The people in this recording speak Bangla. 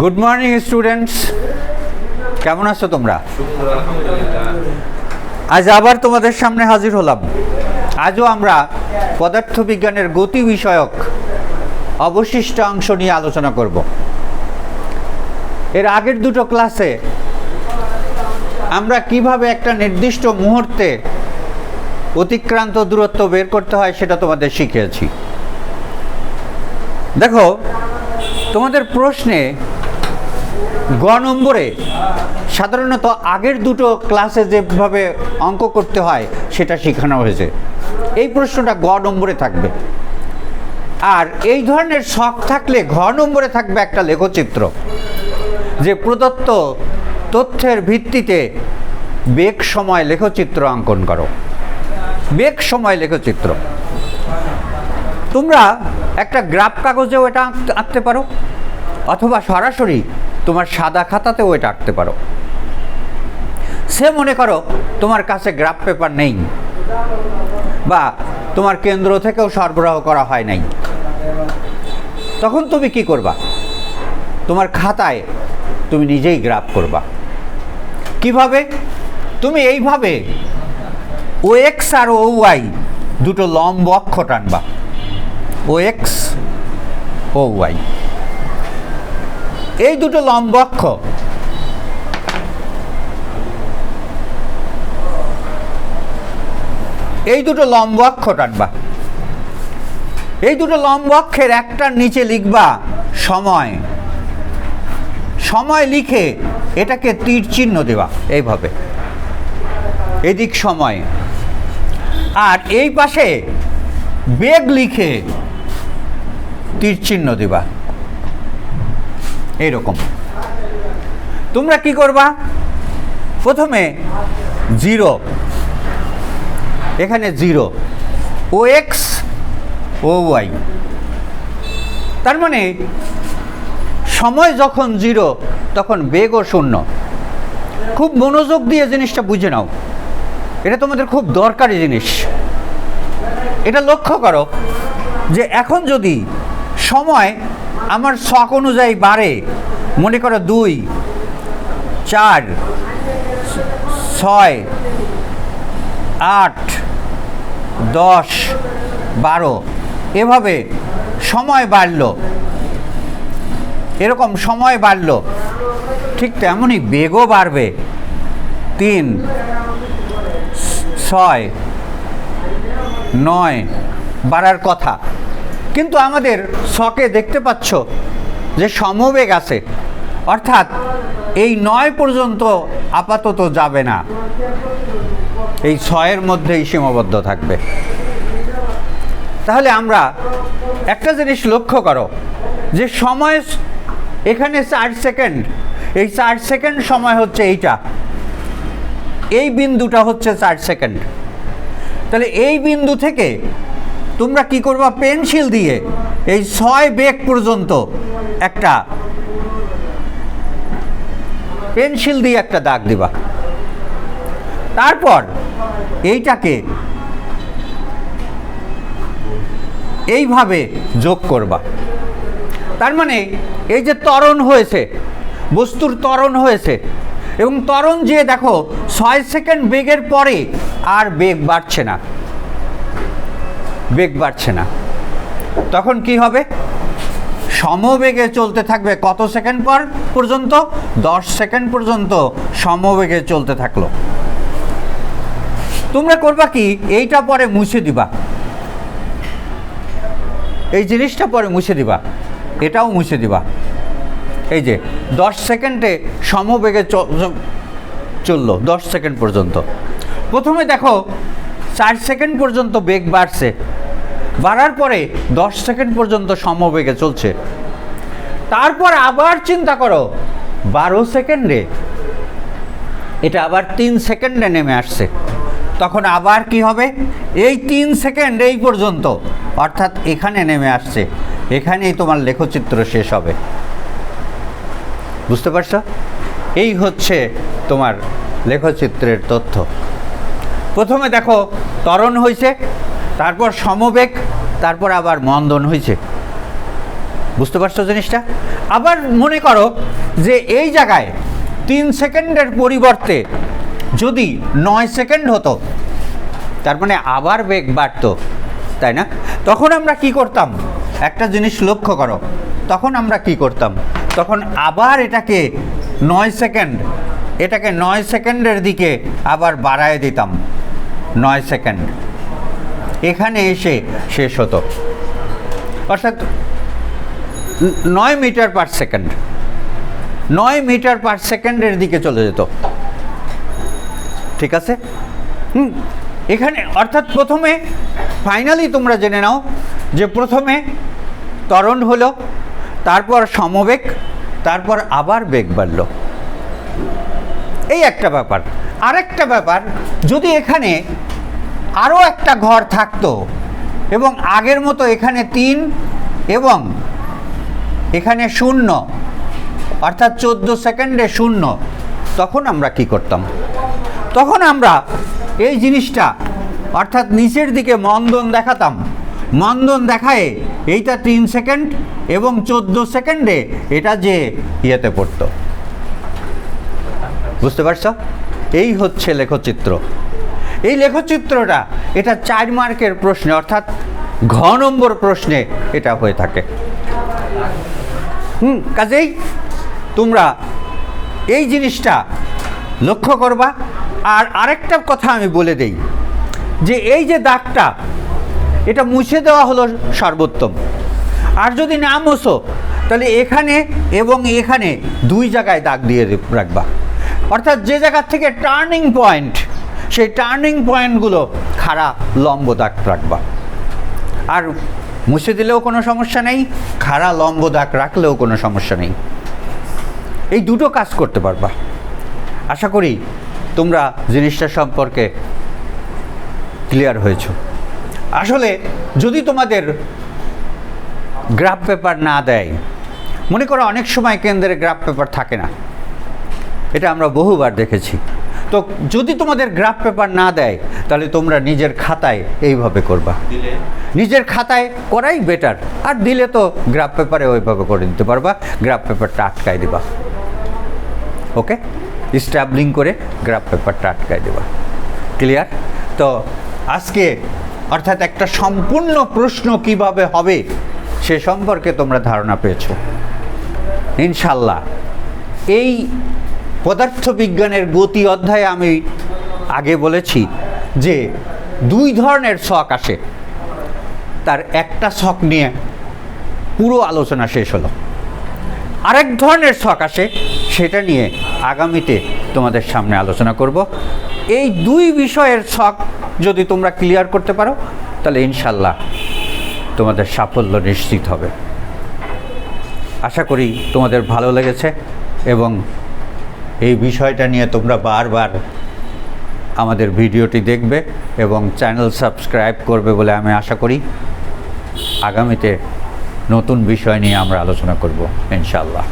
গুড মর্নিং স্টুডেন্টস, কেমন আছো তোমরা? আজ আবার তোমাদের সামনে হাজির হলাম। আজও আমরা পদার্থবিজ্ঞানের গতি বিষয়ক অবশিষ্ট অংশ নিয়ে আলোচনা করব। এর আগের দুটো ক্লাসে আমরা কিভাবে একটা নির্দিষ্ট মুহূর্তে অতিক্রান্ত দূরত্ব বের করতে হয় সেটা তোমাদের শিখিয়েছি। দেখো, তোমাদের প্রশ্নে গ নম্বরে সাধারণত আগের দুটো ক্লাসে যেভাবে অঙ্ক করতে হয় সেটা শেখানো হয়েছে। এই প্রশ্নটা গ নম্বরে থাকবে। আর এই ধরনের শখ থাকলে ঘ নম্বরে থাকবে একটা লেখচিত্র, যে প্রদত্ত তথ্যের ভিত্তিতে বেগ সময় লেখচিত্র অঙ্কন করো। বেগ সময় লেখচিত্র তোমরা একটা গ্রাফ কাগজেও এটা আঁকতে পারো, অথবা সরাসরি তোমার সাদা খাতাতেও এটা আঁকতে পারো। সে মনে করো তোমার কাছে গ্রাফ পেপার নেই, বা তোমার কেন্দ্র থেকেও সরবরাহ করা হয় নাই, তখন তুমি কি করবা? তোমার খাতায় তুমি নিজেই গ্রাফ করবা। কিভাবে? তুমি এইভাবে ও এক্স আর ও ওয়াই দুটো লম্ব অক্ষ টানবা, ও এক্স ও ওয়াই, এই দুটো লম্ব অক্ষ টানবা। এই দুটো লম্ব অক্ষের একটার নিচে লিখবা সময়। সময় লিখে এটাকে তীর চিহ্ন দেবা এইভাবে, এদিক সময়। আর এই পাশে বেগ লিখে তীর চিহ্ন দিবা এইরকম। তোমরা কি করবা? প্রথমে জিরো, এখানে জিরো, ও এক্স ও ওয়াই। তার মানে সময় যখন জিরো তখন বেগও শূন্য। খুব মনোযোগ দিয়ে জিনিসটা বুঝে নাও, এটা তোমাদের খুব দরকারি জিনিস। এটা লক্ষ্য করো যে এখন যদি সময় আমার ছক অনুযায়ী বাড়ে, মনে করো 2, 4, 6, 8, 10, 12 এভাবে সময় বাড়লো, এরকম সময় বাড়লো, ঠিক তেমনই বেগও বাড়বে। 3, 6, 9 বাড়ার কথা। কিন্তু আমাদের ছকে দেখতে পাচ্ছ যে সমবেগ আছে, অর্থাৎ এই 9 পর্যন্ত আপাতত যাবে না, এই 6-এর মধ্যেই সীমাবদ্ধ থাকবে। তাহলে আমরা একটা জিনিস লক্ষ্য করো যে সময় এখানে 4 সেকেন্ড, এই 4 সেকেন্ড সময় হচ্ছে এইটা, এই বিন্দুটা হচ্ছে 4 সেকেন্ড। তাহলে এই বিন্দু থেকে তোমরা কি করবা? পেন্সিল দিয়ে এই 6 বেগ পর্যন্ত একটা পেন্সিল দিয়ে একটা দাগ দিবা। তারপর এইটাকে এইভাবে যোগ করবা। তার মানে এই যে ত্বরণ হয়েছে, বস্তুর ত্বরণ হয়েছে, এবং ত্বরণ যে দেখো 6 সেকেন্ড বেগের পরে আর বেগ বাড়ছে না, বেগ বাড়ছে না। তখন কি হবে? সমবেগে চলতে থাকবে। কত সেকেন্ড পর্যন্ত? 10 সেকেন্ড পর্যন্ত সমবেগে চলতে থাকলো। তোমরা করবা কি? এইটা পরে মুছে দিবা, এই জিনিসটা পরে মুছে দিবা, এটাও মুছে দিবা। এই যে 10 সেকেন্ডে সমবেগে চললো 10 সেকেন্ড পর্যন্ত। প্রথমে দেখো 4 সেকেন্ড পর্যন্ত বেগ বাড়ছে, বাড়ার পরে 10 সেকেন্ড পর্যন্ত সমবেগে চলছে। তারপর আবার চিন্তা করো 12 সেকেন্ডে এটা আবার 3 সেকেন্ডে নেমে আসছে। তখন আবার কি হবে? এই 3 সেকেন্ড এই পর্যন্ত, অর্থাৎ এখানে নেমে আসছে, এখানেই তোমার লেখচিত্র শেষ হবে। বুঝতে পারছো? এই হচ্ছে তোমার লেখচিত্রের তথ্য। প্রথমে দেখো ত্বরণ হয়েছে, তারপর সমবেগ, তারপর আবার মন্দন হয়েছে। বুঝতে পারছো জিনিসটা? আবার মনে করো যে এই জায়গায় 3 সেকেন্ডের পরিবর্তে যদি 9 সেকেন্ড হতো, তার মানে আবার বেগ বাড়তো, তাই না? তখন আমরা কি করতাম? একটা জিনিস লক্ষ্য করো, তখন আমরা কি করতাম? তখন আবার এটাকে 9 সেকেন্ড, এটাকে 9 সেকেন্ডের দিকে আবার বাড়ায় দিতাম, 9 সেকেন্ড এখানে এসে শেষ হতো, অর্থাৎ 9 meter per second, 9 meter per সেকেন্ডের দিকে চলে যেত। ঠিক আছে? এখানে অর্থাৎ প্রথমে ফাইনালি তোমরা জেনে নাও যে প্রথমে ত্বরণ হলো, তারপর সমবেগ, তারপর আবার বেগ বাড়ল। এই একটা ব্যাপার। আরেকটা ব্যাপার, যদি এখানে আরও একটা ঘর থাকতো এবং আগের মতো এখানে 3 এবং এখানে 0, অর্থাৎ 14 সেকেন্ডে 0, তখন আমরা কি করতাম? তখন আমরা এই জিনিসটা অর্থাৎ নিচের দিকে মন্দন দেখাতাম, মন্দন দেখায় এইটা 3 সেকেন্ড এবং 14 সেকেন্ডে এটা যে ইয়েতে পড়তো। বুঝতে পারছো? এই হচ্ছে লেখচিত্র। এই লেখচিত্রটা এটা 4 মার্কের প্রশ্নে, অর্থাৎ ঘ নম্বর প্রশ্নে এটা হয়ে থাকে। কাজেই তোমরা এই জিনিসটা লক্ষ্য করবা। আর আরেকটা কথা আমি বলে দেই যে এই যে দাগটা, এটা মুছে দেওয়া হলো সর্বোত্তম। আর যদি না মুছো তাহলে এখানে এবং এখানে 2 জায়গায় দাগ দিয়ে রাখবা, অর্থাৎ যে জায়গা থেকে টার্নিং পয়েন্ট, সেই টার্নিং পয়েন্টগুলো খাড়া লম্ব দাগ রাখবা। আর মুছে দিলেও কোনো সমস্যা নেই, খাড়া লম্ব দাগ রাখলেও কোনো সমস্যা নেই। এই দুটো কাজ করতে পারবা। আশা করি তোমরা জিনিসটা সম্পর্কে ক্লিয়ার হয়েছো। আসলে যদি তোমাদের গ্রাফ পেপার না দেয়, মনে করো অনেক সময় কেন্দ্রে গ্রাফ পেপার থাকে না, এটা আমরা বহুবার দেখেছি। তো যদি তোমাদের গ্রাফ পেপার না দেয় তাহলে তোমরা নিজের খাতায় এইভাবে করবা, নিজের খাতায় করাই বেটার। আর দিলে তো গ্রাফ পেপারে ওইভাবে করে দিতে পারবা, গ্রাফ পেপারটা আটকায় দিবা। ওকে, স্ট্যাবলিং করে গ্রাফ পেপারটা আটকায় দেবা। ক্লিয়ার? তো আজকে অর্থাৎ একটা সম্পূর্ণ প্রশ্ন কিভাবে হবে সে সম্পর্কে তোমরা ধারণা পেয়েছো ইনশাল্লাহ। এই পদার্থবিজ্ঞানের গতি অধ্যায়ে আমি আগে বলেছি যে 2 ধরনের ছক আসে, তার একটা ছক নিয়ে পুরো আলোচনা শেষ হলো। আরেক ধরনের ছক আসে, সেটা নিয়ে আগামীতে তোমাদের সামনে আলোচনা করব। এই 2 বিষয়ের ছক যদি তোমরা ক্লিয়ার করতে পারো তাহলে ইনশাল্লাহ তোমাদের সাফল্য নিশ্চিত হবে। আশা করি তোমাদের ভালো লেগেছে এবং এই বিষয়টা নিয়ে তোমরা বারবার আমাদের ভিডিওটি দেখবে এবং চ্যানেল সাবস্ক্রাইব করবে বলে আমি আশা করি। আগামীতে নতুন বিষয় নিয়ে আমরা আলোচনা করব ইনশাআল্লাহ।